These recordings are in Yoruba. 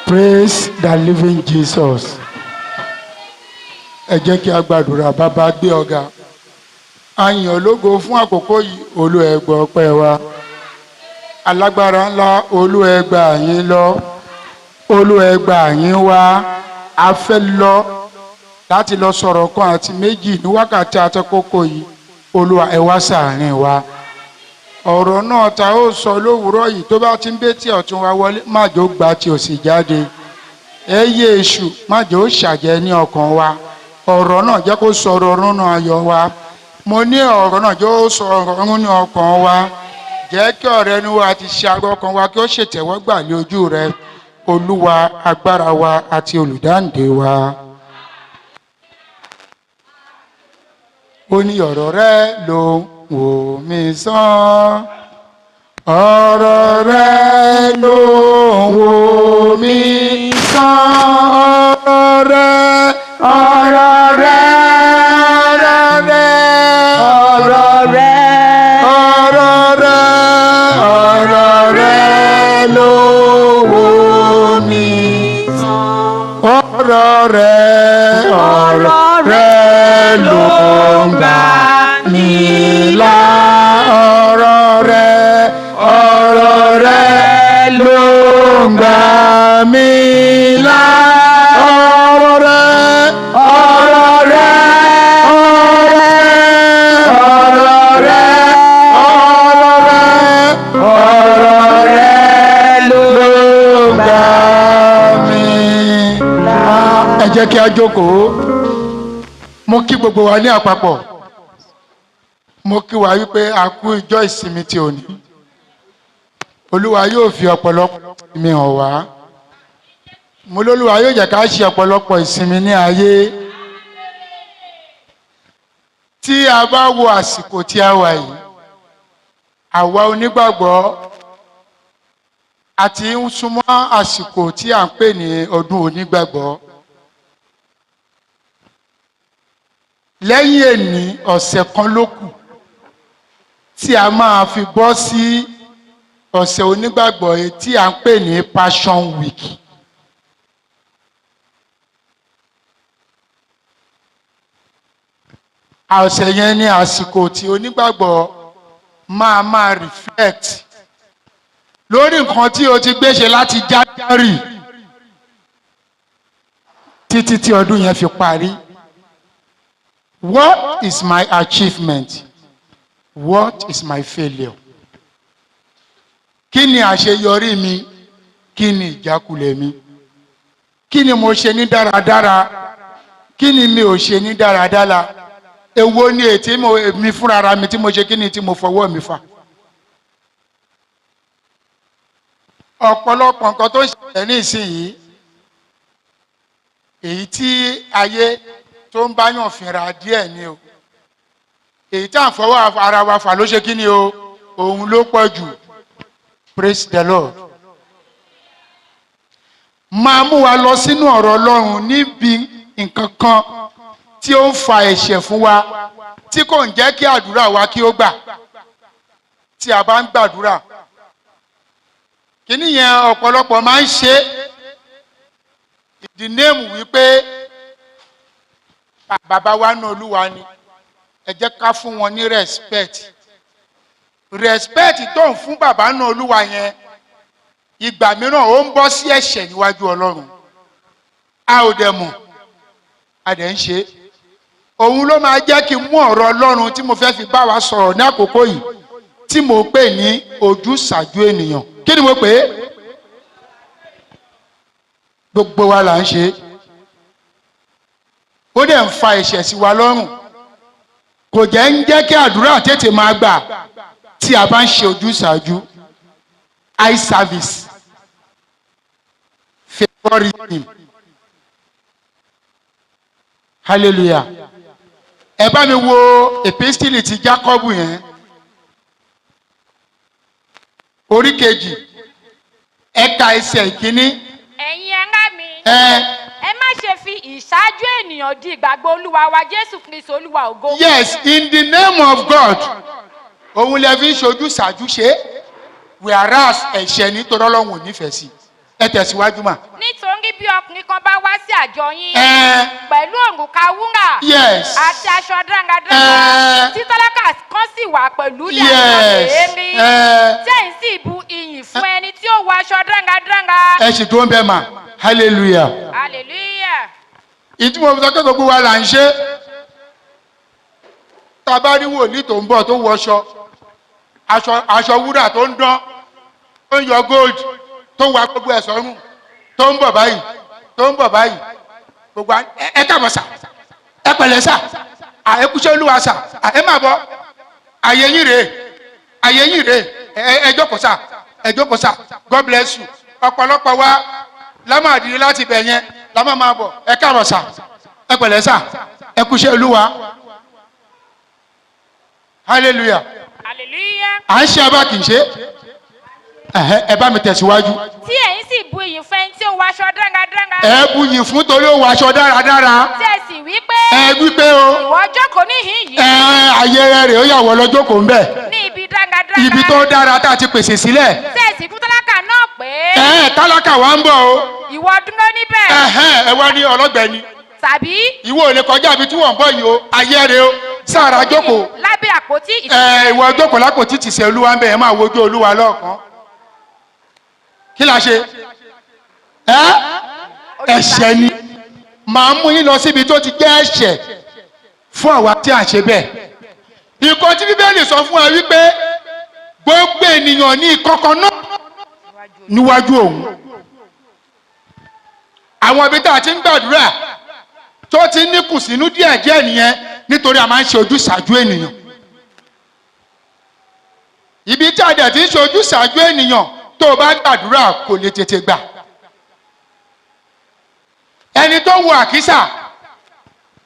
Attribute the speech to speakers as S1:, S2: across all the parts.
S1: Praise the living Jesus. Ẹ jẹ́ kí a gbàdúrà. Bàbá gbé ọ̀gá. A yìn ọ́ lógo fún àkókò yìí. Olúwa ẹ gbọ́ ọpẹ́ wa. Alágbára ńlá, Olúwa ẹ gbà yín lọ. Olúwa ẹ gbà yín wá. A fẹ́ lọ láti lọ sọ̀rọ̀ kan àti méjì ní wákàtí àtàkókò yìí. Olúwa ẹ wá ṣàárín wa. Ọ̀rọ̀ náà ta ó sọ lówùúrọ̀ yìí tó bá ti ń bẹ́ tí ọ̀tún wa wọlé má jò gba tí ò sì jáde. Ẹ yé èṣù má jò ṣàjẹ́ ní ọkàn wa. Ọ̀rọ̀ náà jẹ́ kó sọ̀rọ̀ ọ̀run náà ayọ̀ wa. Mo ní ọ̀rọ̀ náà jẹ́ ó sọ̀rọ̀ ọ̀run ní ọkàn wa. Jẹ́ kí ọ̀rẹ́ inú wa ti ṣe agbọ́ ọkàn wa kí ó ṣètẹ́wọ́gbà lé ojú rẹ. Olúwa agbára wa àti olùdáǹdè wa. Ó ní ọ̀rọ̀ rẹ ló wò mí sàn. Ọ̀rọ̀ rẹ ló wò mí sàn. Ọ̀rọ̀ rẹ ló wò mí sàn. Ọ̀rọ̀ rẹ ló ń gbà mí là. Ọ̀rọ̀ rẹ ló ń gbà mí là. Ẹ jẹ́ kí a jókòó. Mo kí gbogbo wa ní àpapọ̀. Mo kí wa wípé a kú ìjọ ìsinmi ti òní. Olúwa yóò fi ọ̀pọ̀lọpọ̀ ìsinmi hàn wá. Mo lólúwa yóò jẹ́ ká ṣe ọ̀pọ̀lọpọ̀ ìsinmi ní ayé. Tí a bá wo àsìkò tí a wà yìí, àwa onígbàgbọ́ àti ń súnmọ́ àsìkò tí à ń pè ní ọdún onígbàgbọ́. Lẹ́yìn èní ọ̀sẹ̀ kan ló kù tí a máa fi bọ́ sí ọ̀sẹ̀ onígbàgbọ́ yìí tí à ń pè ní Passion Week. Ọ̀sẹ̀ yẹn ní àsìkò tí onígbàgbọ́ máa reflect lórí nǹkan tí o ti gbé ṣe láti January títí tí ọdún yẹn fi parí. What is my achievement? What is my failure? Kí ni àṣeyọrí mi? Kí ni ìjákulẹ̀ mi? Kí ni mo ṣe ní dáradára? Kí ni mi ò ṣe ní dáradára? Èwo ni ètí mi fúnra mi tí mo ṣe, kí ni tí mo fọwọ́ mi fà? Ọ̀pọ̀lọpọ̀ nǹkan tó ṣẹlẹ̀ ní ìsinyìí, èyí tí ayé tó ń báyàn fínra díẹ̀ ni o. Èyí tí à ń fọwọ́ ara wa fà ló ṣe kí ni o? Òun ló pọ̀ jù. Praise the Lord. Máa mú wa lọ sínú ọ̀rọ̀ Ọlọ́run níbi nǹkan kan tí ó ń fa ẹ̀ṣẹ̀ fún wa, tí kò ń jẹ́ kí àdúrà wa kí ó gbà. Tí a bá ń gbàdúrà, kíní yẹn ọ̀pọ̀lọpọ̀ máa ń ṣe ìdí néèmù wípé bàbá wa ní Olúwa ni. Ẹ jẹ́ ká fún wọn ní respect. Respect tó ń fún bàbá ní Olúwa yẹn, ìgbà mìíràn ó ń bọ́ sí ẹ̀ṣẹ̀ níwájú Ọlọ́run. A ò dẹ̀ mọ̀, a dẹ̀ ń ṣe. Òun ló máa jẹ́ kí n mú ọ̀rọ̀ Ọlọ́run tí mo fẹ́ fi bá wa sọ̀rọ̀ ní àkókò yìí, tí mo pè ní ojúsàájú ènìyàn. Kí ni mo pè é? Gbogbo wa là ń ṣe. Ó dẹ̀ ń fa ẹ̀ṣẹ̀ sí wa lọ́rùn. Kò jẹ́ ń jẹ́ kí àdúrà tètè máa gbà tí a bá ń ṣe ojúsàájú. Eye service, favoritism. Hallelujah. Ẹ bá mi wo epistili ti Jacob yẹn. Orí kejì, ẹ̀ka ẹsẹ̀ ìkíní.
S2: Ẹ̀yin ará mi, ẹ má ṣe fi ìṣáájú ènìyàn di ìgbàgbọ́ Olúwa wa Jésù Kristi Olúwa ògo.
S1: Yes, in the name of God. Òun lè fi ṣojú ṣàjú ṣe. Whereas ẹ̀ṣẹ̀ nítorí Ọlọ́run ò nífẹ̀ẹ́ sí. Ẹ tẹ̀síwájú mà.
S2: Nítorí sí àjọ yín pẹ̀lú òrùka wúrà
S1: Yes.
S2: àti aṣọ dáradára tí tálákà kan sì wà pẹ̀lú ní aṣọ èérí tí ẹ̀yin sì bu ìyìn fún ẹni tí ó wọ aṣọ dáradára.
S1: Ẹ sì tó ń bẹ mà. Hallelujah.
S2: Hallelujah.
S1: Ìtumọ̀ sọ pé gbogbo wa là ń ṣe. Tá a bá rí wòlíì tó ń bọ̀ tó wọṣọ aṣọ wúrà tó ń dán tó ń yọ gold tó ń wa gbogbo ẹ̀ sọ́rùn tó ń bọ̀ báyìí gbogbo ẹ káàbọ̀ sà ẹ pẹ̀lẹ́ sà ẹ kúṣẹ́ olúwa sà ẹ má bọ̀ àyè yín rèé ẹ jókòó sà God bless you. Ọ̀pọ̀lọpọ̀ wa lámàdìrí láti bẹ̀ yẹn lámà máa bọ̀ ẹ káàbọ̀ sà ẹ pẹ̀lẹ́ sà ẹ kúṣẹ́ olúwa. Hallelujah.
S2: Hallelujah.
S1: À ń ṣe abá kì í ṣe. Ẹ bá mi tẹ̀síwájú.
S2: Tí ẹ̀yin sì bu ìyìn fún ẹni tí ó wọ aṣọ dáradára.
S1: Ẹ bu ìyìn fún torí ó wọ aṣọ dáradára.
S2: Tí ẹ sì wí pé.
S1: Ẹ wí pé o.
S2: Ìwọ jókòó níhìn yìí.
S1: Ayé rẹ̀ ó yà wọ́ lọ jókòó ń bẹ̀.
S2: Ní ibi dáradára.
S1: Ibi tó dára tá a ti pèsè sílẹ̀.
S2: Tí ẹ sì fún tálákà náà pé.
S1: Tálákà wa ń bọ̀ o.
S2: Ìwọ dúró níbẹ̀.
S1: Ẹ wá ní ọlọ́gbẹ̀ni.
S2: Tàbí.
S1: Ìwọ ò lè kọjá ibi tí wọ́n ń bọ̀ yìí o. Ayé rẹ̀ o. Sára jókòó.
S2: Lábẹ́ àpótí ìtìsẹ̀.
S1: Ìwọ jókòó lápótí ìtìsẹ̀ olúwa ń bẹ̀ ẹ máa wojú olúwa lọ́ọ̀kan. Kí la ṣe? Ẹ̀ṣẹ̀ ni. Màá mú yín lọ síbi tó ti jẹ́ ẹ̀ṣẹ̀ fún àwa tí à ń ṣe bẹ́ẹ̀. Nǹkan tí Bíbélì sọ fún wa wípé gbogbo ènìyàn ní ìkọ̀kọ̀ náà níwájú òun. Àwọn ibi tá a ti ń gbàdúrà tó ti ní kùsínú díẹ̀díẹ̀ nìyẹn nítorí a máa ń ṣe ojúsàájú ènìyàn. Ibi tí a dẹ̀ ti ń ṣe ojúsàájú ènìyàn tó o bá gbàdúrà kò lè tètè gbà. Ẹni tó wọ àkísà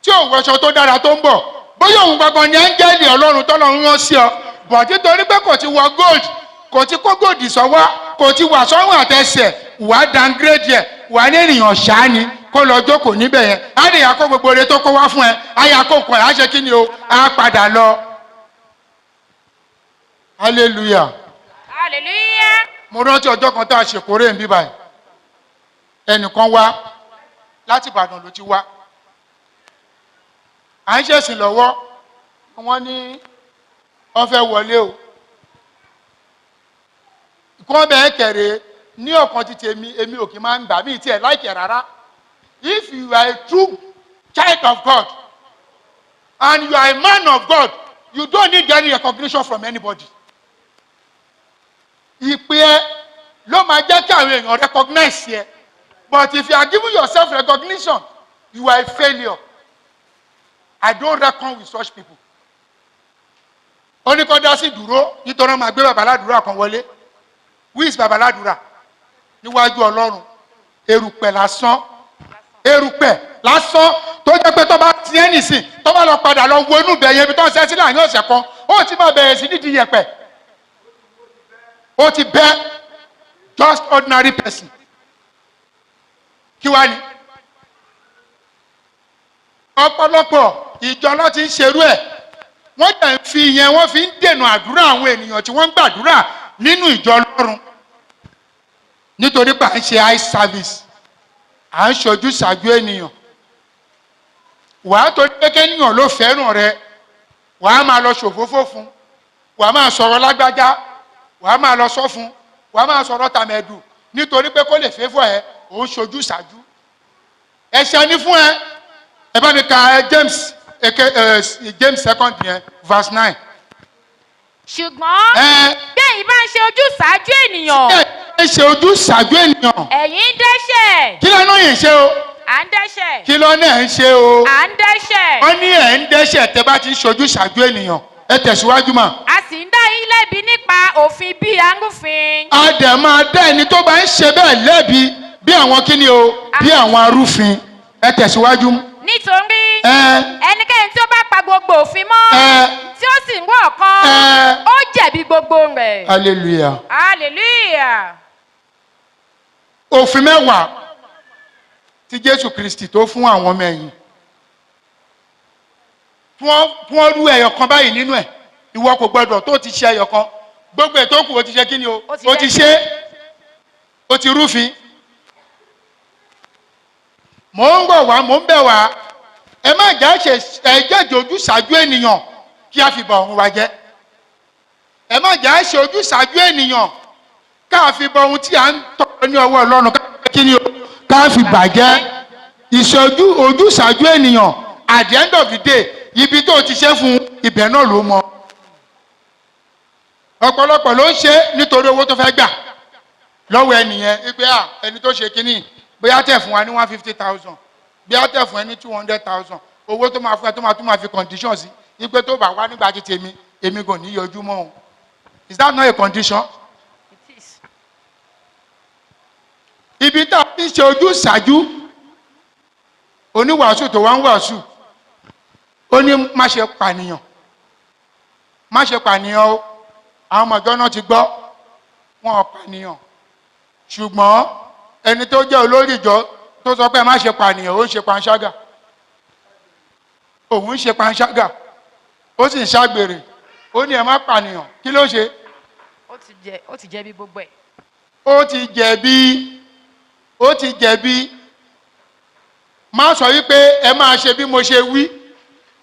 S1: tí ò wọṣọ tó dára tó ń bọ̀ bóyá òun gbọ̀ngàn ni áńgẹ́lì Ọlọ́run tọ́lọ́run rán sí ọ bọ̀ títorí pé kò ti wọ gold kò ti kó gold sọ́wọ́ kò ti wà sọ́run àtẹsẹ̀ wàá downgrade ẹ̀ wàá ní ènìyàn ṣáání kó lọ jókòó níbẹ̀ yẹn á lè yà kó gbogbo ore tó kó wá fún ẹ á yà kó kọ ẹ á ṣe kí ni o á padà lọ. Hallelujah.
S2: Hallelujah.
S1: Mo rántí ọjọ́ kan tá a ṣèkórè ń bí báyìí ẹnìkan wá láti Ìbàdàn ló ti wá à ń ṣẹ̀sìn lọ́wọ́ wọ́n ní wọ́n fẹ́ wọlé o kọ́ bẹ́ẹ̀ kẹ̀rẹ́ ní ọ̀kan ti tèmi èmi ò kì í máa ń gbà mí tiẹ̀ láìkẹ̀ rárá. If you are a true child of God and you are a man of God you don't need any recognition from anybody. Ìpè ẹ ló máa jẹ́ kí àwọn èèyàn recognize yẹ but if you are giving yourself recognition you are a failure. I don't reckon with such people. Ó ní kó dá sí dúró nítorí wọ́n máa gbé bàbá Aládùúrà kan wọlé. Who is bàbá Aládùúrà? Níwájú Ọlọ́run erùpẹ̀ lásán tó jẹ́ pé tó bá ti ẹ́ nìsín tó bá lọ padà lọ wo inú ibẹ̀ yẹn ibi tó ń ṣẹ́ sílẹ̀ àyàn ọ̀sẹ̀ kan ó ti máa bẹ̀rẹ̀ sí nídìí yẹ̀pẹ̀. Ó ti bẹ́ just ordinary person. Kí wá ni? Ọ̀pọ̀lọpọ̀ ìjọ náà ti ń ṣerú ẹ̀. Wọ́n jẹ́ ń fi ìyẹn wọ́n fi ń dènà àdúrà àwọn ènìyàn tí wọ́n ń gbàdúrà nínú ìjọ Ọlọ́run. Nítorí pé à ń ṣe eye service. À ń ṣojú ṣàjú ènìyàn. Wàá tó ní kékeré ènìyàn ló fẹ́ràn rẹ. Wàá máa lọ ṣòfófó fún. Wàá máa sọ̀rọ̀ lágbájá. Wàá máa lọ sọ fún. Wàá máa sọ̀rọ̀ tàmẹ̀dù. Nítorí pé kó lè fẹ́ fọ́ ẹ, òun ṣojú ṣàjú. Ẹ̀ṣẹ̀ ni fún ẹ. Ẹ bá mi ka James 2 yẹn verse 9.
S2: Ṣùgbọ́n bẹ́ẹ̀ bá ń ṣe ojúsàájú ènìyàn.
S1: Ẹ ṣe ojúsàájú ènìyàn.
S2: Ẹ̀yin ń dẹ́ṣẹ̀.
S1: Kí ló náà yẹn ṣe o?
S2: À ń dẹ́ṣẹ̀.
S1: Kí ló náà ń ṣe o?
S2: À ń dẹ́ṣẹ̀.
S1: Wọ́n ní ẹ̀ ń dẹ́ṣẹ̀ tẹ́ bá ti ń ṣojúsàájú ènìyàn. Ẹ tẹ̀síwájú mà.
S2: A sì ń dá yín lẹ́bi nípa òfin bíi arúfin.
S1: A dẹ̀ máa dá ẹni tó bá ń ṣe bẹ́ẹ̀ lẹ́bi bí àwọn kíni o bí àwọn arúfin. Ẹ tẹ̀síwájú.
S2: Nítorí ẹnikẹ́ni tí ó bá pa gbogbo òfin mọ́ tí ó sì ń wọ̀ ọ̀kan ó jẹ̀bi gbogbo rẹ̀.
S1: Hallelujah.
S2: Hallelujah.
S1: Òfin 10 tí Jésù Kristi tó fún àwọn ọmọ ẹ̀yìn. Wọ́n rú ẹyọ kan báyìí nínú ẹ̀. Ìwọ kò gbọdọ̀ tó ti ṣe ẹyọ kan. Gbogbo ẹ̀ tó kù ó ti ṣe kí ni o? Ó ti ṣe. Ó ti rúfin. mò ń rọ̀ wá mò ń bẹ̀ wá ẹ má jà ṣe ẹjẹ́ ìjọ́jú ṣáájú ènìyàn kí a fi bọ̀ ọ̀run wa jẹ́ ẹ má jà ṣe ojú ṣáájú ènìyàn ká fi bọ̀ ohun tí à ń tọrọ ní ọwọ́ Ọlọ́run ká fi bàjẹ́ ìṣojú ojú ṣáájú ènìyàn at the end of the day ibi tó ti ṣe fún ibẹ̀ náà ló mọ ọ̀pọ̀lọpọ̀ ló ń ṣe nítorí owó tó fẹ́ gbà lọ́wọ́ ẹnìyẹn wípé ẹni tó ṣe kínní bóyá tẹ̀ fún wa ní 150,000 bóyá tẹ̀ fún ẹ ní 200,000 owó tó máa fún ẹ tó máa fi condition sí wípé tó bá wá nígbà tí èmi kò ní yọjú mọ́ o. Is that not a condition?
S2: It is.
S1: Ibi tá a fi ṣe ojú ṣáájú oníwàásù tó wá ń wàásù ó ní má ṣe pànìyàn o àwọn ọmọ ìjọ náà ti gbọ́ wọn ò pànìyàn ṣùgbọ́n ẹni tó jẹ́ olórí ìjọ tó sọ pé má ṣe pànìyàn ó ń ṣe panṣágà òun ń ṣe panṣágà ó sì ń ṣàgbèrè ó ní ẹ má pànìyàn kí ló ṣe.
S2: ó ti jẹ̀bi gbogbo ẹ̀.
S1: ó ti jẹ̀bi má sọ wípé ẹ máa ṣe bí mo ṣe wí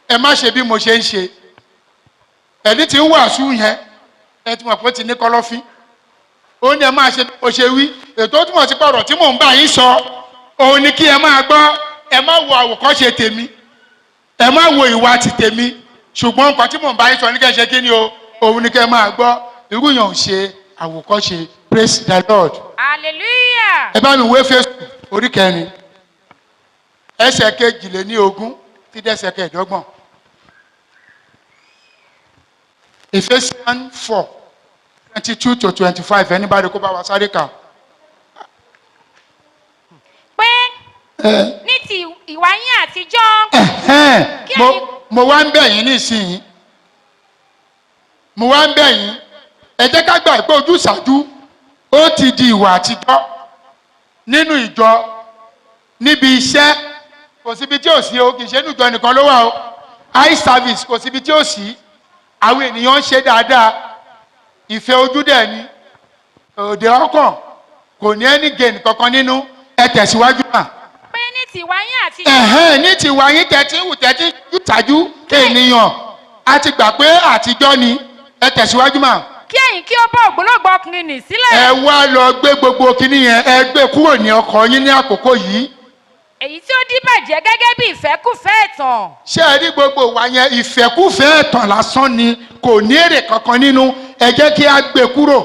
S1: ẹ má ṣe bí mo ṣe ń ṣe ẹni tí ń wàásù yẹn ẹ ti mọ̀ pé ó ti ní kọ́lọ́fín ó ní ẹ máa ṣe bí mo ṣe wí ètò túmọ̀ sí pọ̀rọ̀ tí mò ń bá yín sọ òun ni kí ẹ máa gbọ́ ẹ má wo àwòkọ́ṣe tèmi ẹ má wo ìwà ti tèmi ṣùgbọ́n nǹkan tí mò ń bá yín sọ ní kẹ́ ṣe kí ni o òun ni kẹ́ máa gbọ́ irú yàn ń ṣe àwòkọ́ṣe. Praise the Lord.
S2: Hallelujah.
S1: ẹ bá mi wé Éfésù orí 4 ẹsẹ̀ 22 títí ẹsẹ̀ 25. Ephesians 4:22 to 25. Anybody kó bá wa sáré kà.
S2: pé ní ti ìwà yín àtijọ́.
S1: mo wá ń bẹ̀ yín nísìnyí ẹ jẹ́ ká gbà pé ojúṣàájú ó ti di ìwà àtijọ́ nínú ìjọ níbi iṣẹ́ kò síbi tí ò sí o kì í ṣe nínú ìjọ nìkan ló wà o eye service kò síbi tí ò sí àwọn ènìyàn ń ṣe dáadáa ìfẹ́ ojú dẹ̀ ni òde ọkàn kò ní ẹni gain kankan nínú ẹ tẹ̀síwájú náà.
S2: pé ní tiwa yín àtijọ́.
S1: ní tiwa yín tẹ̀tí ìtàjú ènìyàn a ti gbà pé àtijọ́ ni ẹ tẹ̀síwájú mà.
S2: kí ẹ̀yin kí ó bọ́ ògbólógbòó ọkùnrin nì sílẹ̀.
S1: ẹ wá lọ gbé gbogbo kinní yẹn ẹ gbé kúrò ní ọkọ yín ní àkókò yìí.
S2: èyí tí ó díbàjẹ́ gẹ́gẹ́ bí ìfẹ́kùfẹ́ ẹ̀tàn.
S1: ṣé ẹ rí gbogbo wa yẹn ìfẹ́kùfẹ́ ẹ̀tàn lásán ni kò ní èrè kankan nínú ẹ jẹ́ kí a gbé kúrò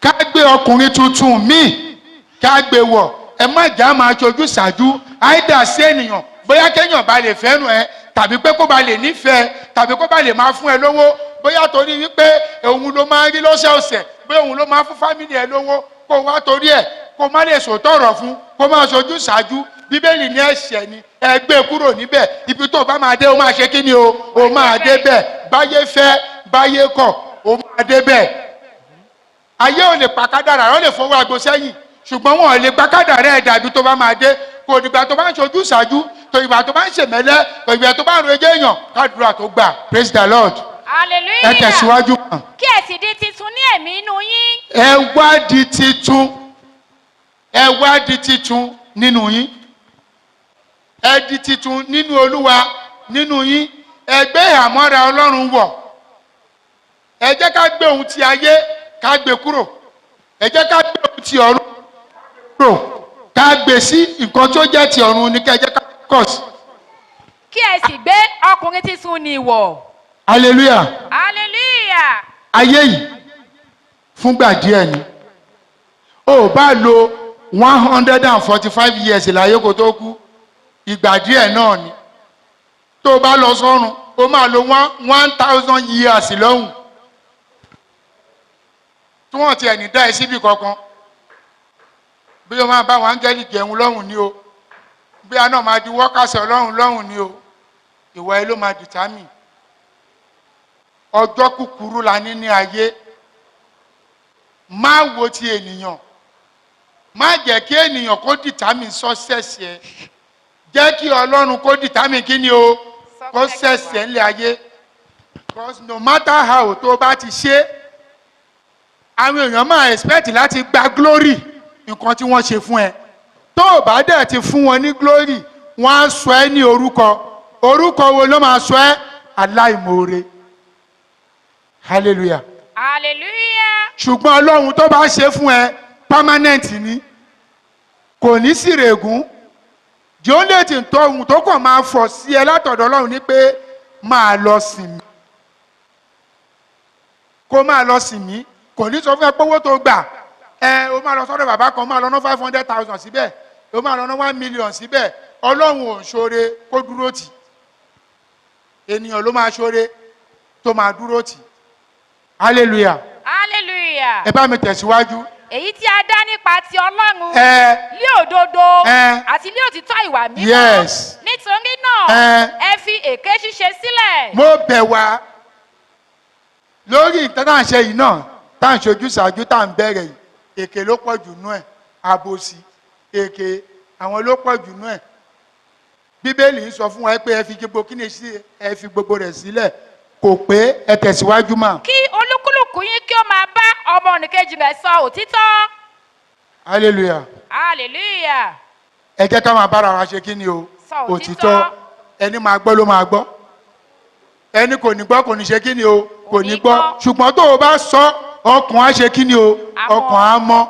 S1: ká gbé ọkùnrin tuntun míì ká gbé wọ̀ ẹ má jà máa ṣojú ṣáájú àìdá sí ènìyàn bóyá kéèyàn bá lè fẹ́ràn ẹ tàbí pé kó bá lè nífẹ̀ẹ́ tàbí kó bá lè máa fún ẹ lówó bóyá torí wípé òun ló máa ń rí lọ́sẹ̀ọ̀sẹ̀ bóyá òun ló máa ń fún fámìlì ẹ lówó kó wá torí ẹ kó má lè sòótọ́ ọ̀rọ̀ fún kó má ṣojú ṣáájú bíbélì ní ẹ̀ṣẹ̀ ni ẹ gbé kúrò níbẹ̀ ibi tó bá máa dé ó máa ṣe kí ni o máa dé bẹ̀ báyé fẹ́ báyé kọ̀ ó máa dé bẹ̀ ayé ò lè pa kádàrá ó lè fowó àgbo sẹ́yìn ṣùgbọ́n wọn ò lè pa kádàrá ẹ̀ dàbí tó bá máa dé kò dìgbà tó bá ń ṣojú ṣáájú tó ìgbà tó bá ń ṣèmẹ́lẹ́ tó ìgbà tó bá ń rojọ́ èèyàn kádùrà tó gbà. Praise the Lord.
S2: Hallelujah.
S1: ẹ tẹ̀síwájú kan.
S2: kí ẹ sì di titun ní ẹ̀mí inú yín.
S1: ẹ wá di titun nínú yín ẹ di titun nínú Olúwa nínú yín ẹ gbé àmọ́ra Ọlọ́run wọ̀ ẹ jẹ́ ká gbé ohun ti ayé ká gbé kúrò ẹ jẹ́ ká gbé ohun ti ọ̀run kúrò ká gbé sí nǹkan tó jẹ́ ti ọ̀run ní ká jẹ́ ká kọ̀ sí.
S2: kí ẹ sì gbé ọkùnrin titun ní ìwọ̀.
S1: Hallelujah.
S2: Hallelujah.
S1: ayé yìí fúngbà díẹ̀ ni ó bá lo 145 years láyé kó tó kú ìgbà díẹ̀ náà ni tó bá lọ sọ́run ó máa lo 1000 years lọ́hùn tí wọ́n ti ẹ̀ní dá ẹ síbi kankan bí o máa bá wọn áńgẹ́lì jẹun lọ́hùn ni o bí a náà máa di wọ́kàsí Ọlọ́run lọ́hùn ni o ìwà ẹ ló máa determine ọjọ́ kúkúrú la ní ayé má wo ti ènìyàn má jẹ́ kí ènìyàn kó determine success ẹ jẹ́ kí Ọlọ́run kó determine kí ni o kó success ẹ ńlẹ̀ ayé because no matter how tó bá ti ṣe àwọn èèyàn máa expect láti gba glory nǹkan tí wọ́n ṣe fún ẹ tó o bá dẹ̀ ti fún wọn ní glory wọ́n á sọ ẹ́ ní orúkọ wo ló máa sọ ẹ́? Aláìmoore. Hallelujah.
S2: Hallelujah.
S1: Ṣùgbọ́n Ọlọ́run tó bá ṣe fún ẹ permanent ni, kò ní sí règún. The only thing tó ohun tó kàn máa fọ̀ sí ẹ látọ̀dọ̀ Ọlọ́run ni pé máa lọ sìn mí. Kó máa lọ sìn mí, kò ní sọ fún ẹ pé owó tó gbà o máa lọ sọ́dọ̀ bàbá kan, máa lọ ná 500,000 síbẹ̀, o máa lọ ná 1 million síbẹ̀. Ọlọ́run ò ń ṣoore kó dúró tì. Ènìyàn ló máa ṣoore tó máa dúró tì. Hallelujah.
S2: Hallelujah.
S1: Ẹ bá mi tẹ̀síwájú.
S2: Èyí tí a dá nípa ti Ọlọ́run lé òdodo àti lé òtítọ́ ìwà mímọ́.
S1: Yes.
S2: Nítorí náà ẹ fi èké ṣíṣe sílẹ̀.
S1: Mo bẹ̀ wá lórí ìtàn tá à ń ṣe yìí náà, tá à ń ṣojú ṣáájú, tá à ń bẹ̀rẹ̀ yìí, èké ló pọ̀ jù nú ẹ̀, àbòsí, èké àwọn ló pọ̀ jù nú ẹ̀. Bíbélì ń sọ fún wa pé ẹ fi gbogbo rẹ̀ sílẹ̀, kò pé ẹ tẹ̀síwájú mà.
S2: Kí olúkúlùkù yín kí ó máa bá ọmọnìkejì rẹ̀ sọ òtítọ́.
S1: Hallelujah.
S2: Hallelujah.
S1: Ẹ jẹ́ ká máa bára wa ṣe kí ni o?
S2: Sọ òtítọ́.
S1: Ẹni máa gbọ́ ló máa gbọ́. Ẹni kò ní gbọ́ kò ní ṣe kí ni o? Kò ní gbọ́. Ṣùgbọ́n tó o bá sọ, ọkàn á ṣe kí ni o? Ọkàn á mọ́.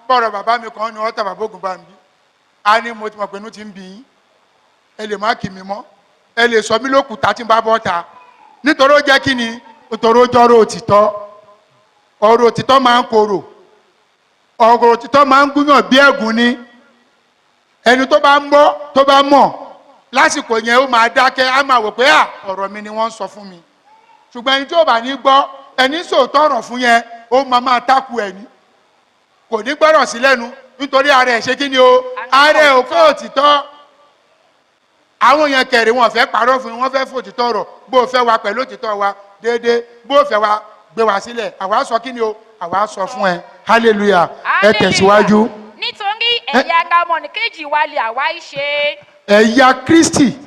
S1: Bọ́ọ̀rọ̀ bàbá mi kan ní ọ̀tá bàbá ògùn bá mi bí. A ní mo ti mọ̀ pé inú ti ń bí yín. Ẹ lè má kì mí mọ́. Ẹ lè sọ mí lókùtà tí ń bá bọ́ ta. Nítorí ó jẹ́ kí ni? Nítorí ó jọ́rọ̀ òtítọ́. Ọ̀rọ̀ òtítọ́ máa ń korò. Ọ̀rọ̀ òtítọ́ máa ń gúnyàn bí ẹ̀gún ni. Ẹni tó bá ń gbọ́, tó bá mọ̀, lásìkò yẹn ó máa dákẹ́, á máa wò pé ọ̀rọ̀ mi ni wọ́n ń sọ fún mi. Ṣùgbọ́n ẹni tí ó bá ní gbọ́, ẹni sòótọ́ ọ̀rọ̀ fún yẹn, ó máa tákù ẹni. Kò ní gbọ́rọ̀ sí lẹ́nu nítorí ara ẹ̀ ṣe kí ni o? Ara ẹ̀ ò fẹ́ òtítọ́. Àwọn yẹn kẹ̀rì wọn fẹ́ parọ́ fún wọn fẹ́ fòtítọ́ ọ̀rọ̀. Bó o fẹ́ wa pẹ̀lú òtítọ́ wa déédéé, bó o fẹ́ wa gbé wa sílẹ̀, àwa sọ kí ni o? Àwa sọ fún ẹ. Hallelujah. Ẹ tẹ̀síwájú.
S2: Nítorí ẹ̀yà ara ọmọnìkejì wa lè àwa ṣe.
S1: Ẹ̀yà Kristi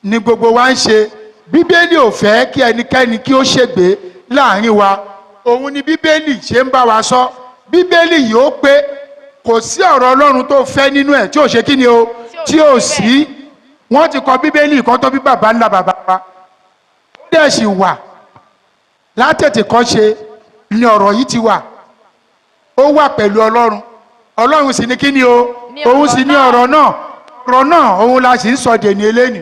S1: ni gbogbo wa ń ṣe. Bíbélì ò fẹ́ kí ẹnikẹ́ni kí ó ṣègbé láàrin wa. Òun ni Bíbélì ṣe ń bá wa sọ. Bíbélì yìí ó pé kò sí ọ̀rọ̀ Ọlọ́run tó fẹ́ nínú ẹ̀ tí ò ṣe kí ni o? Tí ò sí. Wọ́n ti kọ Bíbélì kan tó bí bàbá ńlá bàbá wa. Ó dẹ̀ sì wà. Látètè kọ́ ṣe ni ọ̀rọ̀ yìí ti wà. Ó wà pẹ̀lú Ọlọ́run. Ọlọ́run sì ni kí ni o? Òun sì ni ọ̀rọ̀ náà. Ọ̀rọ̀ náà òun la sì ń sọ dèní eléni.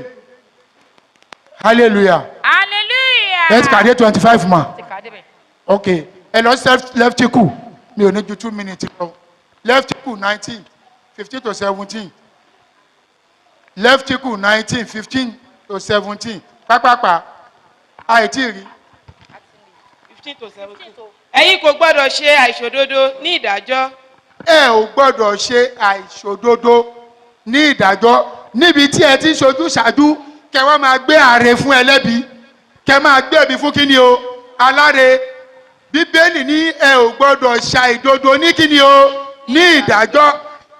S1: Hallelujah.
S2: Hallelujah.
S1: Let's kàdé 25 ma. Okay. Ẹ lọ sí Lẹ́fítíkù. Mi ò ní ju 2 minutes lọ. Lẹ́fítíkù 19, 15 to 17. Lẹ́fítíkù 19, 15 to 17. Pápápá. Àìtí rí.
S3: 15 to 17. Ẹ̀yin kò gbọ́dọ̀ ṣe àìṣòdodo ní ìdájọ́.
S1: Ẹ ò gbọ́dọ̀ ṣe àìṣòdodo ní ìdájọ́. Níbi tí ẹ ti ṣojú ṣáájú, kẹ wá máa gbé àre fún ẹlẹ́bi. Kẹ máa gbé ẹ̀bi fún kíni o? Aláre. Bíbélì ní ẹ ò gbọ́dọ̀ ṣàìdodo ní kíni o? Ní ìdájọ́.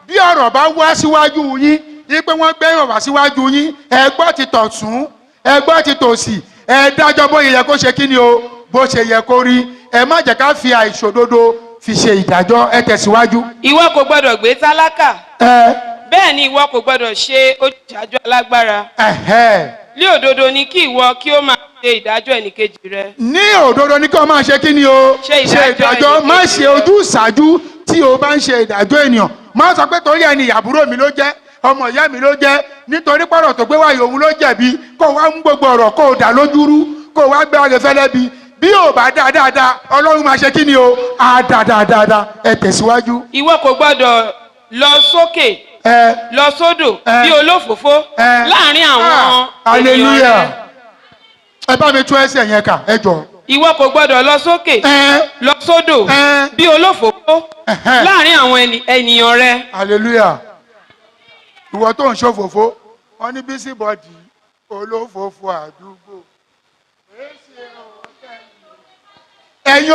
S1: Bí ọ̀rọ̀ bá wá síwájú yín, yí pé wọ́n gbé ọ̀rọ̀ wá síwájú yín, ẹ gbọ́ ti tọ̀tún, ẹ gbọ́ ti tòsì, ẹ dájọ́ bó yẹ kó ṣe kíni o? Bó ṣe yẹ kó rí. Ẹ má jẹ́ ká fi àìṣòdodo fi ṣe ìdájọ́. Ẹ tẹ̀síwájú.
S3: Ìwọ kò gbọ́dọ̀ gbé tálákà. Bẹ́ẹ̀ ni ìwọ kò gbọ́dọ̀ ṣe ojúṣàájú alágbára. Ní òdodo ni kí ìwọ kí ó máa ṣe ìdájọ́ ẹnìkejì rẹ.
S1: Ní òdodo ni kí o máa ṣe kí ni o?
S3: Ṣe ìdájọ́.
S1: Má ṣe ojúṣàájú tí o bá ń ṣe ìdájọ́ ènìyàn. Má sọ pé torí ẹni àbúrò mi ló jẹ́, ọmọ ìyá mi ló jẹ́, nítorí pọ̀rọ̀ tó gbé wáyé òun ló jẹ̀bi, kó wá mú gbogbo ọ̀rọ̀ kó o dà lójúrú, kó o wá gbé àgẹ́ fẹ́lẹ́bi. Bí o bá dá dáadáa, Ọlọ́run máa ṣe kí ni o? Á dá dáadáa. Ẹ tẹ̀síwájú.
S3: Ìwọ kò gbọ́dọ̀ lọ sókè lọ sódò bí olófòfó láàrin àwọn ènìyàn rẹ.
S1: Ẹ bá mi tún ẹsẹ̀ yẹn kà, ẹ jọ.
S3: Ìwọ kò gbọ́dọ̀ lọ sókè lọ sódò bí olófòfó láàrin àwọn ènìyàn rẹ.
S1: Hallelujah. Ìwọ tó ń ṣòfòfó, wọ́n ní bísí bọ́dì olófòfó àdúgbò. Ẹ̀yin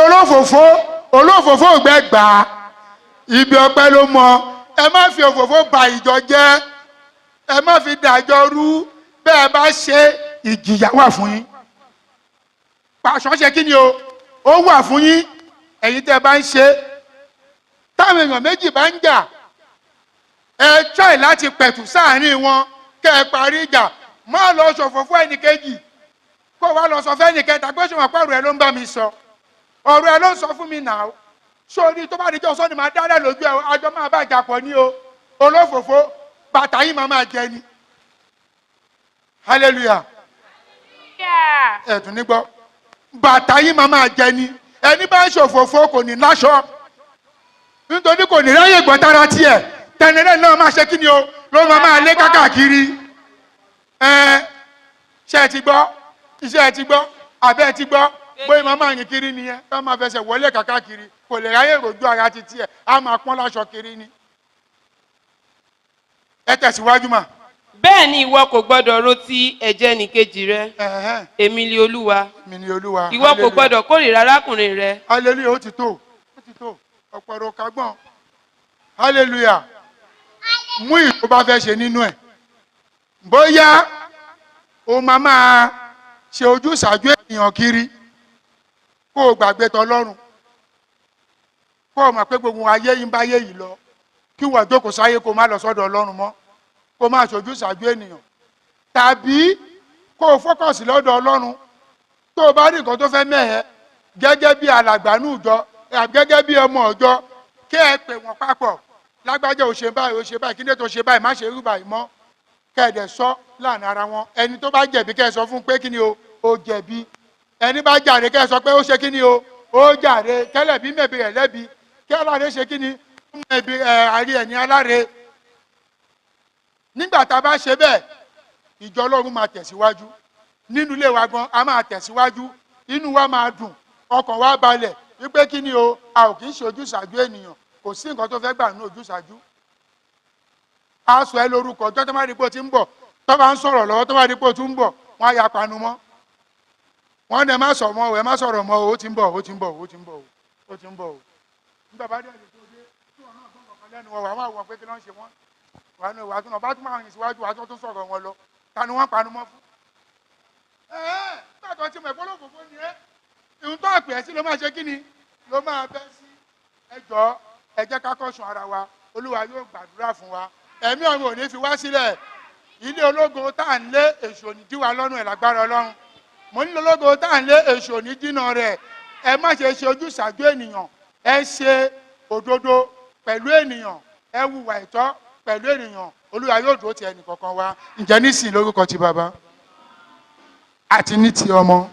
S1: olófòfó ògbẹ́ gbà á, ibi ọpẹ́ ló mọ. Ẹ má fi òfòfó ba ìjọ jẹ́, ẹ má fi dàjọ rú. Bẹ́ẹ̀ bá ṣe, ìjìyà wà fún yín. Pàṣọ ṣe kí ni o? Ó wà fún yín. Ẹ̀yin tẹ́ bá ń ṣe. Táwọn èèyàn méjì bá ń jà, ẹ try láti pẹ̀tù sáàárín wọn kẹ́ ẹ parí ìjà. Má lọ ṣọ̀fọ̀ fún ẹnì kejì kó wá lọ sọ fẹ́ni kẹta pé ṣùgbọ́n pẹ̀lú ẹ ló ń bá mi sọ. Ọ̀rọ̀ ẹ ló ń sọ fún mi náà. Sórí tó bá di jọ́ sọ́ni máa dáná lójú ẹ, àjọ máa bá ìjà pọ̀ ní o. Olófòfó bàtà yìí máa jẹ ni. Hallelujah. Ẹ̀tún nígbọ́. Bàtà yìí máa jẹ ni. Ẹni bá ń ṣòfófó kò ní láṣọ. Nítorí kò ní ráyè gbọ́n tára tiẹ̀. Tẹnirẹ́ náà máa ṣe kí ni o? Ló máa lé kákàkiri. Ṣé ẹ ti gbọ́? Iṣẹ́ ẹ ti gbọ́? Àbẹ́ ẹ ti gbọ́? Bóyá máa máa rìn kiri nìyẹn. Ká máa fẹsẹ̀ wọlé kákàkiri. Kò lè ráyè rojú ara ti tiẹ̀. Á máa pọ́n láṣọ kiri ni. Ẹ tẹ̀síwájú mà.
S3: Bẹ́ẹ̀ ni ìwọ kò gbọ́dọ̀ ro ti ẹ̀jẹ̀ nìkejì rẹ. Èmi ni Olúwa.
S1: Mi ni Olúwa.
S3: Ìwọ kò gbọ́dọ̀ kórìíra arákùnrin rẹ.
S1: Hallelujah, ó ti tó. Ó ti tó. Ọ̀pọ̀rọ̀ kagbọ́n. Hallelujah. Mú ìlú bá fẹ́ ṣe nínú ẹ̀. Bóyá o máa ṣe ojúṣàájú ènìyàn kiri kó o gbàgbé tọlọ́run. Kó o mọ̀ pé gbogbo ayé yín bá yé yìí lọ. Kí wọ́n jókòó sáyé kó o má lọ sọ́dọ̀ Ọlọ́run mọ́. Kó o má ṣojúṣàájú ènìyàn. Tàbí kó o fọ́kọ̀sì lọ́dọ̀ Ọlọ́run. Tó o bá rí nǹkan tó fẹ́ mẹ́hẹ̀ gẹ́gẹ́ bí alàgbànú ìjọ gẹ́gẹ́ bí ọmọ ọjọ́ kí ẹ pè wọ́n papọ̀. Lágbájá ò ṣe báyìí kí ní tó ṣe báyìí má ṣe irú báyìí mọ́. Kẹ́ẹ̀dẹ̀ sọ láàrin ara wọn. Ẹni tó bá jẹ̀bi kẹ́ ẹ sọ fún pé kí ni o ó jẹ̀bi. Ẹni bá jàre kẹ́ ẹ sọ pé ó ṣe kí ni o ó jàre. Kẹ́lẹ̀bí mẹ̀bi rẹ̀ lẹ́bi. Kẹ́láre ṣe kí ni mẹ̀bi àrí ẹ̀ ní aláre. Nígbà tá a bá ṣe bẹ́ẹ̀ ìjọ Ọlọ́run máa tẹ̀síwájú. Nínú ilé wa gan a máa tẹ̀síwájú. Inú wa máa dùn. Ọkàn wa balẹ̀ wípé kí ni o a ò kì í ṣe ojúṣàájú ènìyàn. Kò sí nǹkan tó fẹ́ gbà ní ojúṣàájú. A sọ ẹ lórúkọ ọjọ́ tó bá rí pé ó ti ń bọ̀. Tó bá ń sọ̀rọ̀ lọ́wọ́ tó bá rí pé ó tún ń bọ̀. Wọ́n á ya panu mọ́. Wọ́n ní ẹ má sọ̀rọ̀ mọ́ o, ẹ má sọ̀rọ̀ mọ́ o, ó ti ń bọ̀, ó ti ń bọ̀, ó ti ń bọ̀, ó ti ń bọ̀ o. Nígbà bá dé ẹ̀jẹ̀ tó dé, tí wọn náà tó ń kọ̀ọ̀kan lẹ́nu wọn, wàá máa wọ̀ pé kí ló ń ṣe wọ́n. Wàá ní ìwà tó náà bá tún máa rìn síwájú, wàá tó tún sọ̀rọ̀ wọn lọ. Ta ni wọ́n panu mọ́ fún? Nígbà tó ti mọ̀ ìpolówó fún ni ẹ́. Ìhun tó àpè ẹ́ sí ló máa ṣe kí ni? Ló máa bẹ́ sí. Ẹ jọ̀ọ́, ẹ jẹ́ ká kọ́ṣùn ara wa. Olúwa yóò gbàdúrà fún wa. Ẹ̀mí ọ̀run ò ní fi wá sílẹ̀. Ilé ológo tá à ń lé èṣù òní dí wa lọ́rùn ẹ̀ lágbára Ọlọ́run. Mo ní ológo tá à ń lé èṣù òní dínà rẹ̀. Ẹ má ṣe ojúṣàájú ènìyàn. Ẹ ṣe òdodo pẹ̀lú ènìyàn. Ẹ hùwà ìtọ́ pẹ̀lú ènìyàn. Olúwa yóò dúró ti ẹnì kọ̀ọ̀kan wa. Ǹjẹ́ nísìnyí lórúkọ ti Baba àti ní ti Ọmọ